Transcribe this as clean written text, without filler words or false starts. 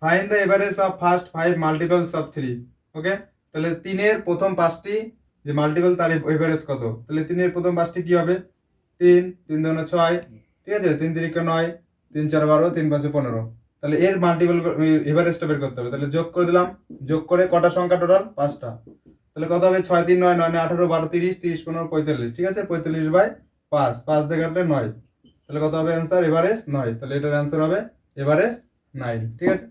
Find the average of first 5 multiples of 3। ওকে, তাহলে 3 এর প্রথম 5টি যে মাল্টিপল তার এভারেজ কত? তাহলে 3 এর প্রথম 5টি কি হবে? 3 3 2 6, ঠিক আছে, 3 3 9, 3 4 12, 3 5 15। তাহলে এর মাল্টিপল এভারেজটা বের করতে হবে। তাহলে যোগ করে দিলাম, যোগ করে কটা সংখ্যা টোটাল? 5টা। তাহলে কত হবে? 6 3 9 9 18 12 30 30 15 45, ঠিক আছে, 45/5, 5 দিয়ে কাটলে 9। তাহলে কত হবে অ্যান্সার? এভারেজ 9। তাহলে এটার অ্যান্সার হবে এভারেজ 9, ঠিক আছে।